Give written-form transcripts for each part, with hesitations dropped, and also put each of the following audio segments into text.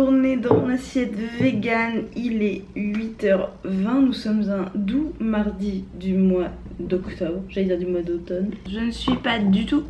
journée dans mon assiette vegan. Il est 8h20. Nous sommes un doux mardi du mois d'octobre. J'allais dire du mois d'automne. Je ne suis pas du tout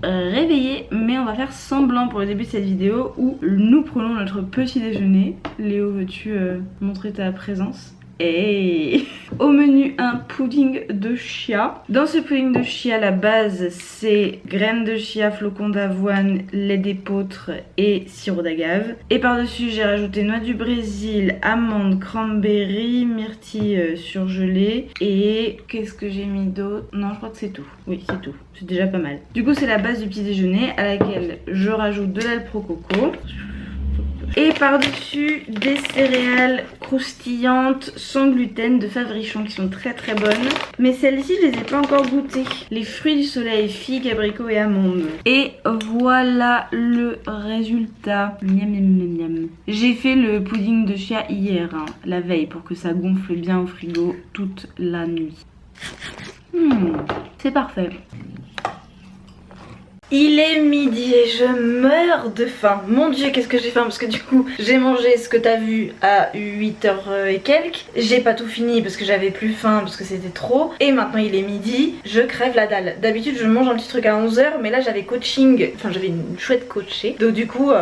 réveillée, mais on va faire semblant pour le début de cette vidéo où nous prenons notre petit déjeuner. Léo, veux-tu montrer ta présence? Et au menu, un pudding de chia. Dans ce pudding de chia, la base c'est graines de chia, flocons d'avoine, lait d'épeautre et sirop d'agave. Et par-dessus j'ai rajouté noix du Brésil, amandes, cranberry, myrtille surgelée. Et qu'est-ce que j'ai mis d'autre? Non, je crois que c'est tout. Oui, c'est tout. C'est déjà pas mal. Du coup c'est la base du petit déjeuner à laquelle je rajoute de l'alpro coco. Et par-dessus des céréales croustillantes sans gluten de Favrichon qui sont très bonnes. Mais celles-ci je les ai pas encore goûtées. Les fruits du soleil, figues, abricots et amandes. Et voilà le résultat. Miam miam miam miam. J'ai fait le pudding de chia hier, la veille, pour que ça gonfle bien au frigo toute la nuit. C'est parfait. Il est midi et je meurs de faim. Mon dieu, qu'est-ce que j'ai faim, parce que du coup j'ai mangé ce que t'as vu à 8h et quelques. J'ai pas tout fini parce que j'avais plus faim, parce que c'était trop. Et maintenant il est midi, je crève la dalle. D'habitude je mange un petit truc à 11h, mais là j'avais coaching, enfin j'avais une chouette coachée. Donc du coup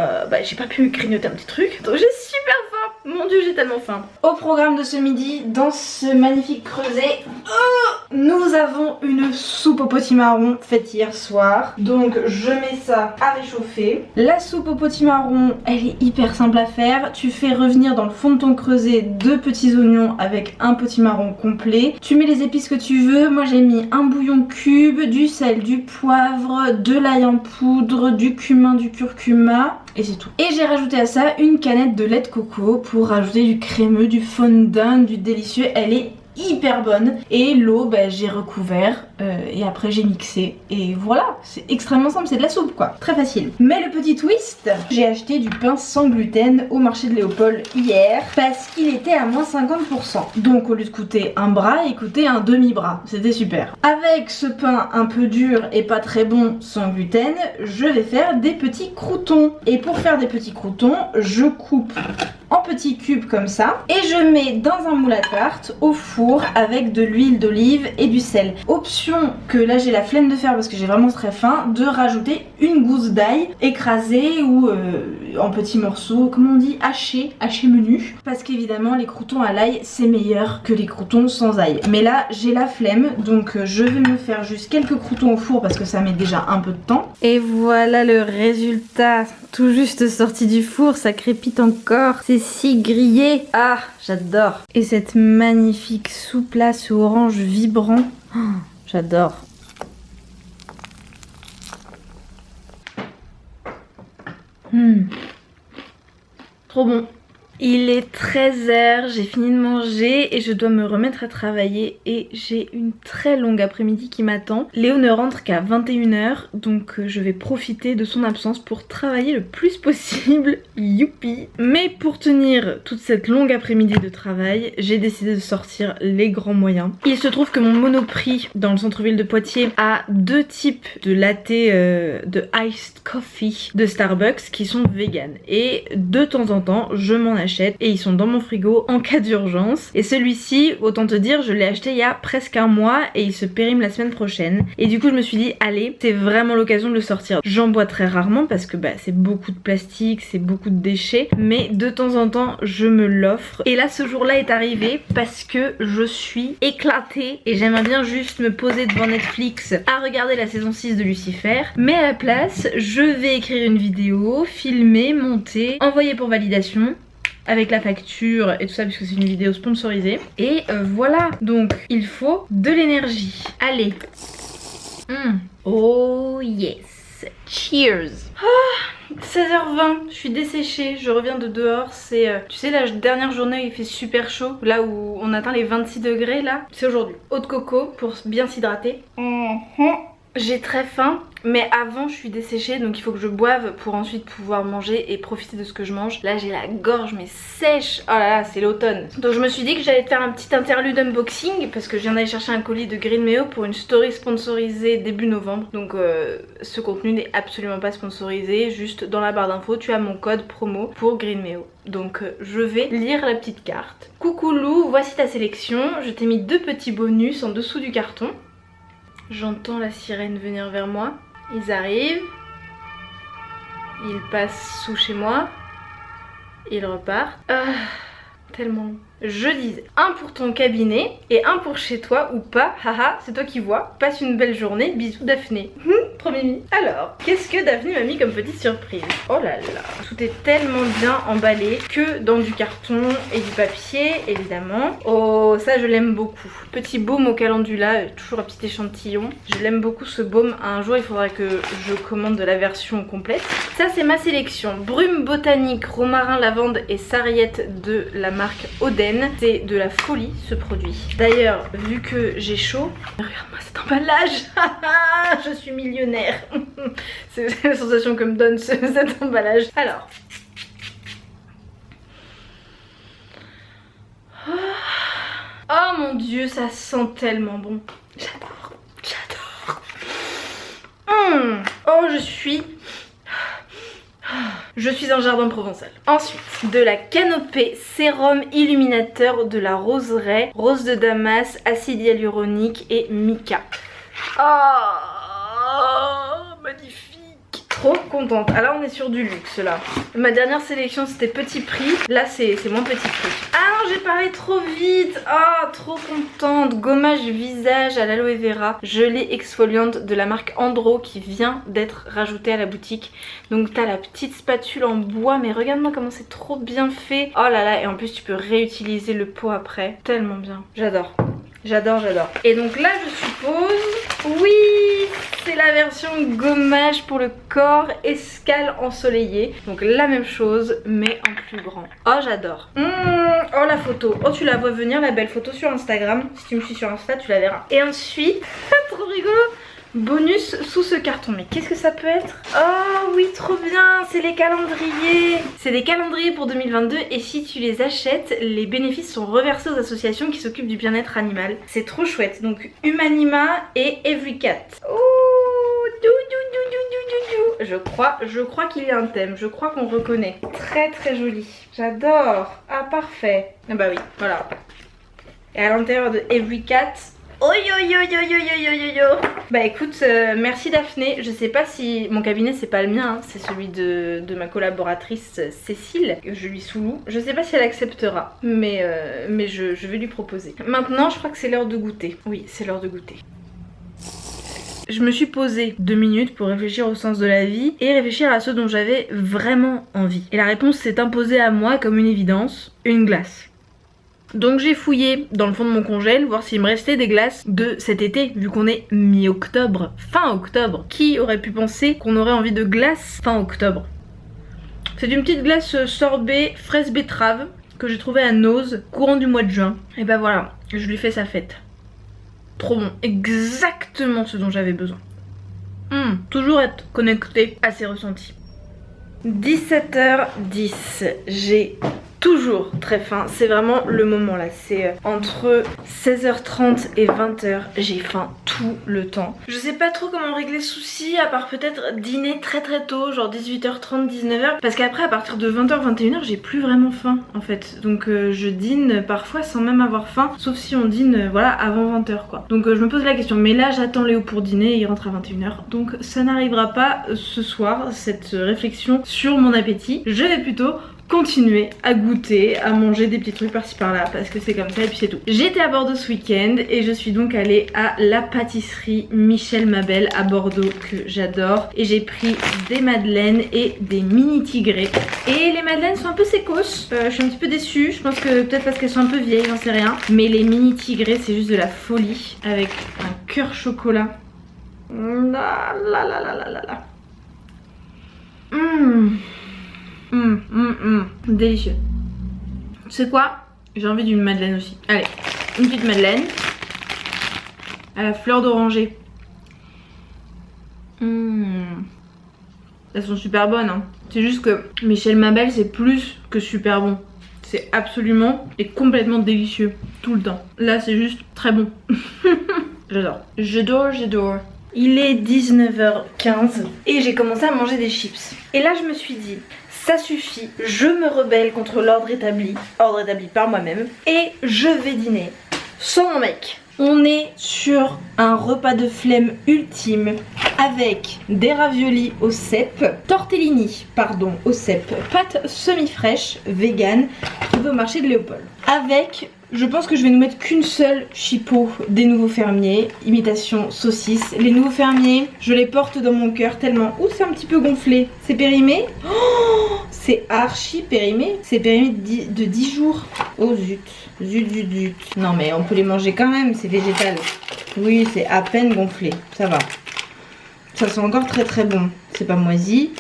j'ai pas pu grignoter un petit truc. Donc j'ai super faim. Mon dieu, j'ai tellement faim. Au programme de ce midi, dans ce magnifique creuset, nous avons une soupe au potimarron faite hier soir. Donc je mets ça à réchauffer. La soupe au potimarron, elle est hyper simple à faire. Tu fais revenir dans le fond de ton creuset 2 petits oignons avec un potimarron complet. Tu mets les épices que tu veux. Moi j'ai mis un bouillon cube, du sel, du poivre, de l'ail en poudre, du cumin, du curcuma. Et c'est tout. Et j'ai rajouté à ça une canette de lait de coco pour rajouter du crémeux, du fondant, du délicieux. Elle est hyper bonne. Et l'eau, j'ai recouvert et après j'ai mixé. Et voilà, c'est extrêmement simple, c'est de la soupe quoi. Très facile. Mais le petit twist, j'ai acheté du pain sans gluten au marché de Léopold hier parce qu'il était à moins 50%. Donc au lieu de coûter un bras, il coûtait un demi-bras. C'était super. Avec ce pain un peu dur et pas très bon sans gluten, je vais faire des petits croûtons. Et pour faire des petits croûtons, je coupe en petits cubes comme ça et je mets dans un moule à tarte au four avec de l'huile d'olive et du sel. Option que là j'ai la flemme de faire parce que j'ai vraiment très faim, de rajouter une gousse d'ail écrasée ou en petits morceaux, comment on dit, haché menu, parce qu'évidemment les croûtons à l'ail c'est meilleur que les croûtons sans ail. Mais là j'ai la flemme, donc je vais me faire juste quelques croûtons au four parce que ça met déjà un peu de temps. Et voilà le résultat, tout juste sorti du four, ça crépite encore, c'est si grillé. Ah, j'adore. Et cette magnifique soupe là sous orange vibrant, oh, j'adore. Trop bon. Il est 13h, j'ai fini de manger et je dois me remettre à travailler et j'ai une très longue après-midi qui m'attend. Léo ne rentre qu'à 21h, donc je vais profiter de son absence pour travailler le plus possible. Youpi! Mais pour tenir toute cette longue après-midi de travail, j'ai décidé de sortir les grands moyens. Il se trouve que mon Monoprix dans le centre-ville de Poitiers a 2 types de latte de iced coffee de Starbucks qui sont vegan. Et de temps en temps, je m'en achète et ils sont dans mon frigo en cas d'urgence. Et celui-ci, autant te dire, je l'ai acheté il y a presque un mois et il se périme la semaine prochaine. Et du coup je me suis dit allez, c'est vraiment l'occasion de le sortir. J'en bois très rarement parce que c'est beaucoup de plastique, c'est beaucoup de déchets, mais de temps en temps je me l'offre. Et là ce jour-là est arrivé parce que je suis éclatée et j'aimerais bien juste me poser devant Netflix à regarder la saison 6 de Lucifer. Mais à la place, je vais écrire une vidéo, filmer, monter, envoyer pour validation avec la facture et tout ça puisque c'est une vidéo sponsorisée. Et voilà, donc il faut de l'énergie. Allez. Oh yes. Cheers. 16h20, je suis desséchée, je reviens de dehors, c'est tu sais la dernière journée où il fait super chaud, là où on atteint les 26 degrés là, c'est aujourd'hui. Eau de coco pour bien s'hydrater. J'ai très faim, mais avant je suis desséchée, donc il faut que je boive pour ensuite pouvoir manger et profiter de ce que je mange. Là j'ai la gorge mais sèche, oh là là, c'est l'automne. Donc je me suis dit que j'allais te faire un petit interlude unboxing parce que je viens d'aller chercher un colis de Green Meo pour une story sponsorisée début novembre. Donc ce contenu n'est absolument pas sponsorisé, juste dans la barre d'infos tu as mon code promo pour Green Meo. Donc je vais lire la petite carte. Coucou Lou, voici ta sélection, je t'ai mis 2 petits bonus en dessous du carton. J'entends la sirène venir vers moi. Ils arrivent. Ils passent sous chez moi. Ils repartent. Tellement long. Je disais, un pour ton cabinet et un pour chez toi ou pas. Haha, c'est toi qui vois. Passe une belle journée. Bisous Daphné. Trop mimi. Alors, qu'est-ce que Daphné m'a mis comme petite surprise? Oh là là. Tout est tellement bien emballé que dans du carton et du papier, évidemment. Oh, ça je l'aime beaucoup. Petit baume au calendula, toujours un petit échantillon. Je l'aime beaucoup ce baume. Un jour, il faudra que je commande la version complète. Ça, c'est ma sélection. Brume botanique, romarin, lavande et sarriette de la marque Oden. C'est de la folie ce produit. D'ailleurs, vu que j'ai chaud, regarde-moi cet emballage. Je suis millionnaire. C'est la sensation que me donne cet emballage. Alors. Oh mon dieu, ça sent tellement bon. J'adore, j'adore. Oh, je suis un jardin provençal. Ensuite, de la canopée sérum illuminateur de la roseraie, rose de Damas, acide hyaluronique et mica. Oh, magnifique. Trop contente. Ah là on est sur du luxe là. Ma dernière sélection c'était petit prix. Là c'est moins petit prix. Ah non, j'ai parlé trop vite. Ah, trop contente. Gommage visage à l'aloe vera, gelée exfoliante de la marque Andro qui vient d'être rajoutée à la boutique. Donc t'as la petite spatule en bois, mais regarde-moi comment c'est trop bien fait. Oh là là, et en plus tu peux réutiliser le pot après. Tellement bien. J'adore. J'adore, j'adore. Et donc là je suppose, oui, c'est la version gommage pour le corps, escale ensoleillée. Donc la même chose mais en plus grand. Oh j'adore. Oh la photo, oh tu la vois venir la belle photo sur Instagram. Si tu me suis sur Insta tu la verras. Et ensuite, trop rigolo, bonus sous ce carton. Mais qu'est-ce que ça peut être? Oh oui, trop bien, c'est les calendriers. C'est des calendriers pour 2022 et si tu les achètes, les bénéfices sont reversés aux associations qui s'occupent du bien-être animal. C'est trop chouette. Donc Humanima et Every Cat. Oh, je crois qu'il y a un thème, je crois qu'on reconnaît. Très très joli, j'adore. Ah parfait. Ah bah oui, voilà. Et à l'intérieur de Every Cat, bah écoute, merci Daphné. Je sais pas si mon cabinet c'est pas le mien, hein, c'est celui de ma collaboratrice Cécile. Je lui sous-loue. Je sais pas si elle acceptera, mais je vais lui proposer. Maintenant, je crois que c'est l'heure de goûter. Oui, c'est l'heure de goûter. Je me suis posée 2 minutes pour réfléchir au sens de la vie et réfléchir à ce dont j'avais vraiment envie. Et la réponse s'est imposée à moi comme une évidence, une glace. Donc j'ai fouillé dans le fond de mon congèle voir s'il me restait des glaces de cet été vu qu'on est mi-octobre, fin octobre. Qui aurait pu penser qu'on aurait envie de glace fin octobre? C'est une petite glace sorbet fraise betterave que j'ai trouvée à Nose courant du mois de juin. Et bah voilà, je lui fais sa fête. Trop bon, exactement ce dont j'avais besoin. Toujours être connecté à ses ressentis. 17h10, j'ai toujours très faim, c'est vraiment le moment là, c'est entre 16h30 et 20h, j'ai faim tout le temps. Je sais pas trop comment régler ce souci à part peut-être dîner très très tôt, genre 18h30, 19h, parce qu'après à partir de 20h, 21h j'ai plus vraiment faim en fait, donc je dîne parfois sans même avoir faim, sauf si on dîne voilà avant 20h quoi. Donc je me pose la question, mais là j'attends Léo pour dîner, il rentre à 21h, donc ça n'arrivera pas ce soir, cette réflexion sur mon appétit. Je vais plutôt continuer à goûter, à manger des petits trucs par-ci par-là parce que c'est comme ça et puis c'est tout. J'étais à Bordeaux ce week-end et je suis donc allée à la pâtisserie Michel Mabel à Bordeaux que j'adore et j'ai pris des madeleines et des mini tigrés et les madeleines sont un peu sécosses, je suis un petit peu déçue, je pense que peut-être parce qu'elles sont un peu vieilles, j'en sais rien, mais les mini tigrés c'est juste de la folie avec un cœur chocolat. La la la la la la la. Délicieux. Tu sais quoi? J'ai envie d'une madeleine aussi. Allez, une petite madeleine à la fleur d'oranger. Elles sont super bonnes hein. C'est juste que Michel Mabel c'est plus que super bon. C'est absolument et complètement délicieux tout le temps. Là c'est juste très bon. J'adore. J'adore. Il est 19h15 et j'ai commencé à manger des chips. Et là je me suis dit, ça suffit, je me rebelle contre l'ordre établi par moi-même et je vais dîner sans mon mec. On est sur un repas de flemme ultime avec des raviolis au cèpe, tortellini au cèpe, pâtes semi-fraîches, vegan, trouvées au marché de Léopold. Avec, je pense que je vais nous mettre qu'une seule chipot des Nouveaux Fermiers, imitation saucisse. Les Nouveaux Fermiers, je les porte dans mon cœur tellement... Ouh, c'est un petit peu gonflé. C'est périmé. Oh, c'est archi périmé. C'est périmé de 10 jours. Oh zut. Zut. Non mais on peut les manger quand même, c'est végétal. Oui, c'est à peine gonflé. Ça va. Ça sent encore très très bon. C'est pas moisi.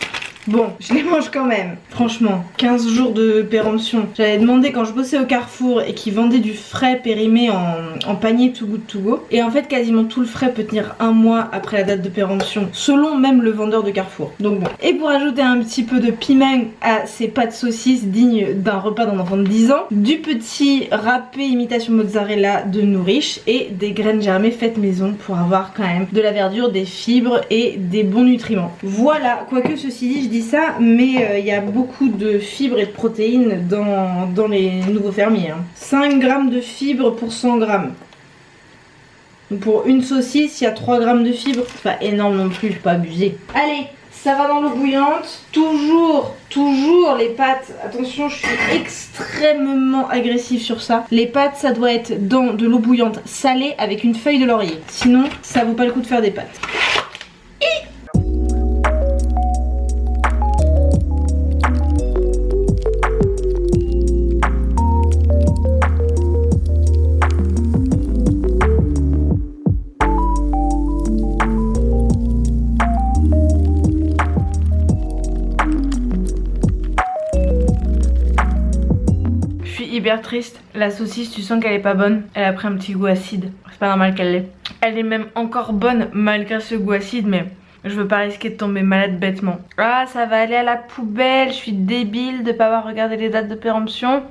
Bon, je les mange quand même. Franchement, 15 jours de péremption. J'avais demandé quand je bossais au Carrefour et qu'ils vendaient du frais périmé en panier Too Good To Go. Et en fait, quasiment tout le frais peut tenir un mois après la date de péremption, selon même le vendeur de Carrefour. Donc bon. Et pour ajouter un petit peu de piment à ces pâtes saucisses dignes d'un repas d'un enfant de 10 ans, du petit râpé imitation mozzarella de Nourish et des graines germées faites maison pour avoir quand même de la verdure, des fibres et des bons nutriments. Voilà, quoique ceci dit, je dis ça, mais il y a beaucoup de fibres et de protéines dans les Nouveaux Fermiers. 5 grammes de fibres pour 100 grammes. Donc pour une saucisse, il y a 3 grammes de fibres. C'est pas énorme non plus, pas abusé. Allez, ça va dans l'eau bouillante. Toujours les pâtes. Attention, je suis extrêmement agressive sur ça. Les pâtes, ça doit être dans de l'eau bouillante salée avec une feuille de laurier. Sinon, ça vaut pas le coup de faire des pâtes. Hyper triste, la saucisse tu sens qu'elle est pas bonne, elle a pris un petit goût acide, c'est pas normal qu'elle l'ait. Elle est même encore bonne malgré ce goût acide, mais je veux pas risquer de tomber malade bêtement. Ah, ça va aller à la poubelle, je suis débile de pas avoir regardé les dates de péremption.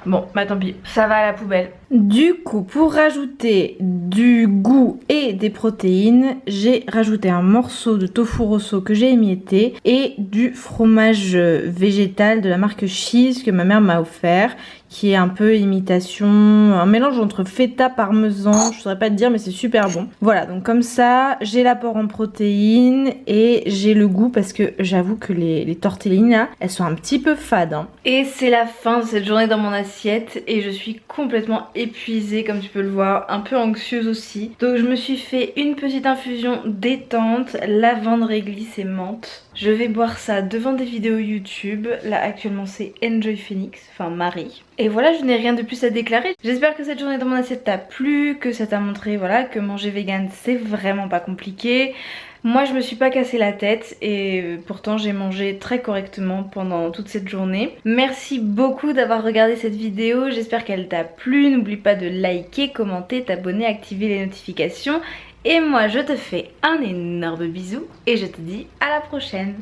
Bon, bah tant pis, ça va à la poubelle. Du coup, pour rajouter du goût et des protéines, j'ai rajouté un morceau de tofu rosso que j'ai émietté et du fromage végétal de la marque Cheese que ma mère m'a offert, qui est un peu imitation, un mélange entre feta, parmesan, je saurais pas te dire mais c'est super bon. Voilà, donc comme ça, j'ai l'apport en protéines et j'ai le goût parce que j'avoue que les tortellini là, elles sont un petit peu fades. Hein. Et c'est la fin de cette journée dans mon assiette et je suis complètement épuisée comme tu peux le voir, un peu anxieuse aussi. Donc je me suis fait une petite infusion détente, lavande réglisse et menthe. Je vais boire ça devant des vidéos YouTube. Là actuellement c'est Enjoy Phoenix, enfin Marie. Et voilà, je n'ai rien de plus à déclarer. J'espère que cette journée dans mon assiette t'a plu, que ça t'a montré voilà, que manger vegan c'est vraiment pas compliqué. Moi je me suis pas cassé la tête et pourtant j'ai mangé très correctement pendant toute cette journée. Merci beaucoup d'avoir regardé cette vidéo, j'espère qu'elle t'a plu. N'oublie pas de liker, commenter, t'abonner, activer les notifications. Et moi je te fais un énorme bisou et je te dis à la prochaine.